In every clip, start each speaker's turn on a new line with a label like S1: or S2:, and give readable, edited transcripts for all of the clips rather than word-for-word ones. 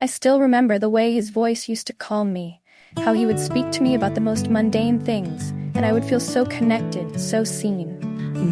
S1: I still remember the way his voice used to calm me, how he would speak to me about the most mundane things, and I would feel so connected, so seen.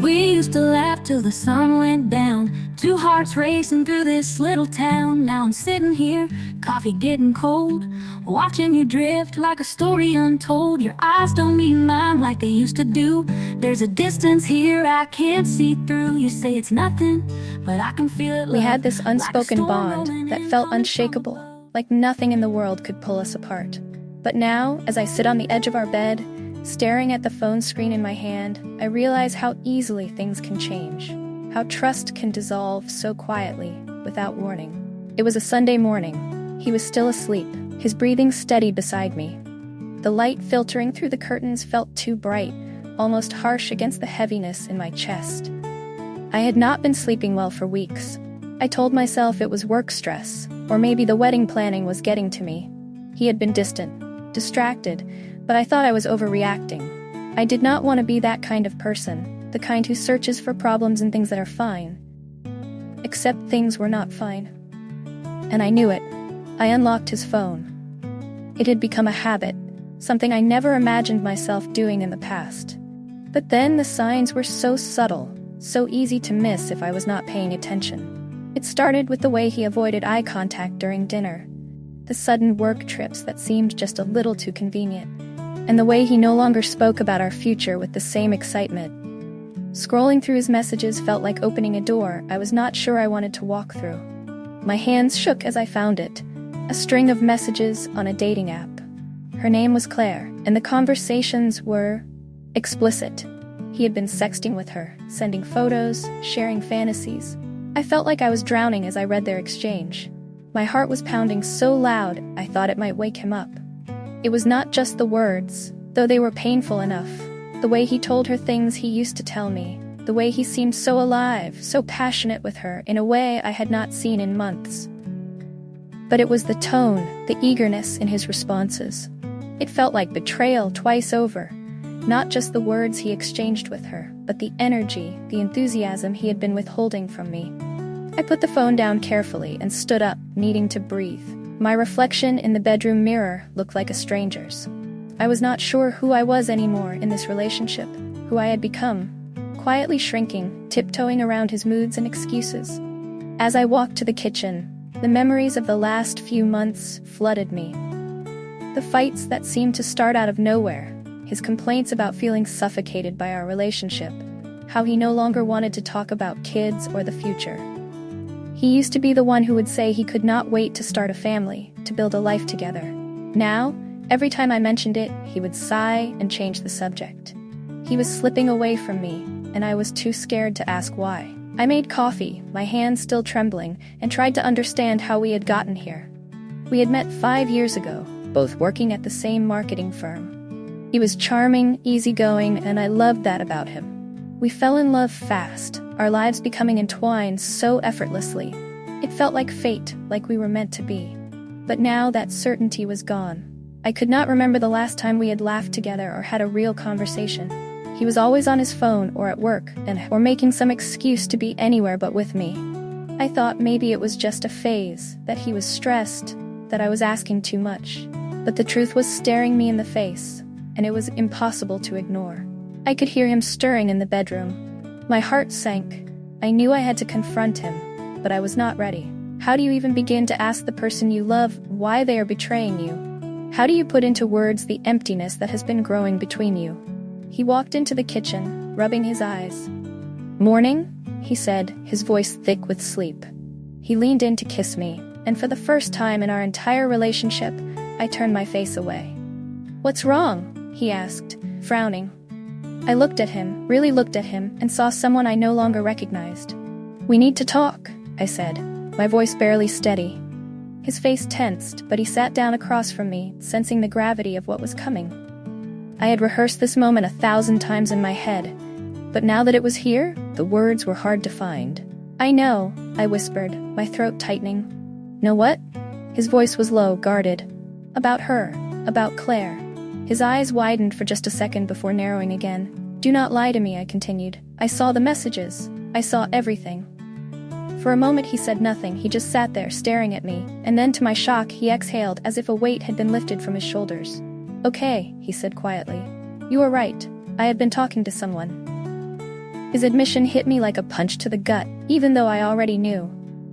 S2: We used to laugh till the sun went down, two hearts racing through this little town. Now I'm sitting here, coffee getting cold, watching you drift like a story untold. Your eyes don't meet mine like they used to do. There's a distance here I can't see through. You say it's nothing, but I can feel it.
S1: We had this unspoken bond that felt unshakable, like nothing in the world could pull us apart. But now, as I sit on the edge of our bed, staring at the phone screen in my hand, I realize how easily things can change, how trust can dissolve so quietly, without warning. It was a Sunday morning. He was still asleep, his breathing steady beside me. The light filtering through the curtains felt too bright, almost harsh against the heaviness in my chest. I had not been sleeping well for weeks. I told myself it was work stress, or maybe the wedding planning was getting to me. He had been distant, distracted, but I thought I was overreacting. I did not want to be that kind of person, the kind who searches for problems in things that are fine. Except things were not fine. And I knew it. I unlocked his phone. It had become a habit, something I never imagined myself doing in the past. But then the signs were so subtle, so easy to miss if I was not paying attention. It started with the way he avoided eye contact during dinner, the sudden work trips that seemed just a little too convenient, and the way he no longer spoke about our future with the same excitement. Scrolling through his messages felt like opening a door I was not sure I wanted to walk through. My hands shook as I found it, a string of messages on a dating app. Her name was Claire, and the conversations were explicit. He had been sexting with her, sending photos, sharing fantasies. I felt like I was drowning as I read their exchange. My heart was pounding so loud I thought it might wake him up. It was not just the words, though they were painful enough. The way he told her things he used to tell me, the way he seemed so alive, so passionate with her in a way I had not seen in months. But it was the tone, the eagerness in his responses. It felt like betrayal twice over. Not just the words he exchanged with her, but the energy, the enthusiasm he had been withholding from me. I put the phone down carefully and stood up, needing to breathe. My reflection in the bedroom mirror looked like a stranger's. I was not sure who I was anymore in this relationship, who I had become, quietly shrinking, tiptoeing around his moods and excuses. As I walked to the kitchen, the memories of the last few months flooded me. The fights that seemed to start out of nowhere, his complaints about feeling suffocated by our relationship, how he no longer wanted to talk about kids or the future. He used to be the one who would say he could not wait to start a family, to build a life together. Now, every time I mentioned it, he would sigh and change the subject. He was slipping away from me, and I was too scared to ask why. I made coffee, my hands still trembling, and tried to understand how we had gotten here. We had met 5 years ago, both working at the same marketing firm. He was charming, easygoing, and I loved that about him. We fell in love fast, our lives becoming entwined so effortlessly. It felt like fate, like we were meant to be. But now that certainty was gone. I could not remember the last time we had laughed together or had a real conversation. He was always on his phone or at work, or making some excuse to be anywhere but with me. I thought maybe it was just a phase, that he was stressed, that I was asking too much. But the truth was staring me in the face, and it was impossible to ignore. I could hear him stirring in the bedroom. My heart sank. I knew I had to confront him, but I was not ready. How do you even begin to ask the person you love why they are betraying you? How do you put into words the emptiness that has been growing between you? He walked into the kitchen, rubbing his eyes. "Morning," he said, his voice thick with sleep. He leaned in to kiss me, and for the first time in our entire relationship, I turned my face away. "What's wrong?" he asked, frowning. I looked at him, really looked at him, and saw someone I no longer recognized. "We need to talk," I said, my voice barely steady. His face tensed, but he sat down across from me, sensing the gravity of what was coming. I had rehearsed this moment 1,000 times in my head, but now that it was here, the words were hard to find. "I know," I whispered, my throat tightening. "Know what?" His voice was low, guarded. "About her, about Claire." His eyes widened for just a second before narrowing again. "Do not lie to me," I continued. "I saw the messages. I saw everything." For a moment he said nothing, he just sat there staring at me, and then to my shock he exhaled as if a weight had been lifted from his shoulders. "Okay," he said quietly. "You are right. I had been talking to someone." His admission hit me like a punch to the gut, even though I already knew.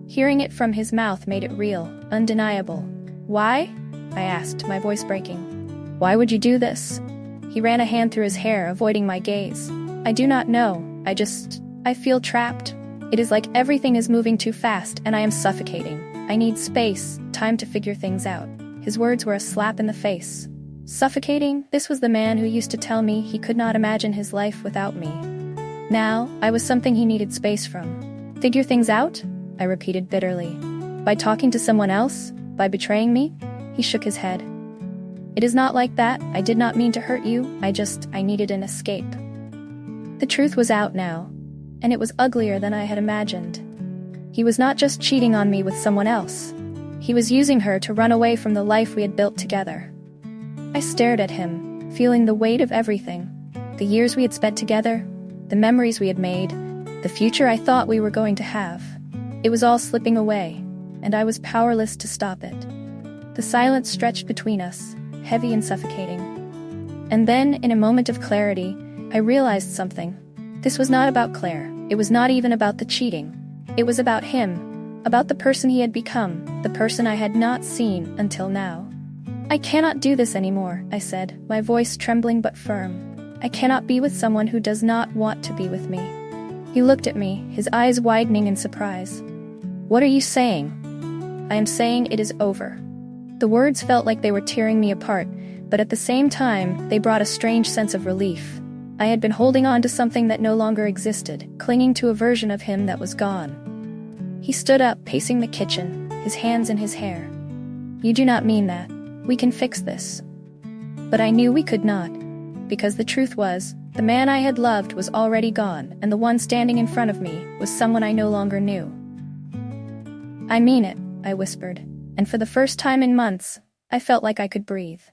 S1: Hearing it from his mouth made it real, undeniable. "Why?" I asked, my voice breaking. "Why would you do this?" He ran a hand through his hair, avoiding my gaze. "I do not know. I feel trapped. It is like everything is moving too fast and I am suffocating. I need space, time to figure things out." His words were a slap in the face. Suffocating? This was the man who used to tell me he could not imagine his life without me. Now, I was something he needed space from. "Figure things out?" I repeated bitterly. "By talking to someone else? By betraying me?" He shook his head. "It is not like that. I did not mean to hurt you. I needed an escape." The truth was out now, and it was uglier than I had imagined. He was not just cheating on me with someone else. He was using her to run away from the life we had built together. I stared at him, feeling the weight of everything. The years we had spent together, the memories we had made, the future I thought we were going to have. It was all slipping away, and I was powerless to stop it. The silence stretched between us, heavy and suffocating. And then, in a moment of clarity, I realized something. This was not about Claire. It was not even about the cheating. It was about him, about the person he had become, the person I had not seen until now. "I cannot do this anymore," I said, my voice trembling but firm. "I cannot be with someone who does not want to be with me." He looked at me, his eyes widening in surprise. "What are you saying?" "I am saying it is over." The words felt like they were tearing me apart, but at the same time, they brought a strange sense of relief. I had been holding on to something that no longer existed, clinging to a version of him that was gone. He stood up, pacing the kitchen, his hands in his hair. "You do not mean that. We can fix this." But I knew we could not, because the truth was, the man I had loved was already gone, and the one standing in front of me was someone I no longer knew. "I mean it," I whispered, and for the first time in months, I felt like I could breathe.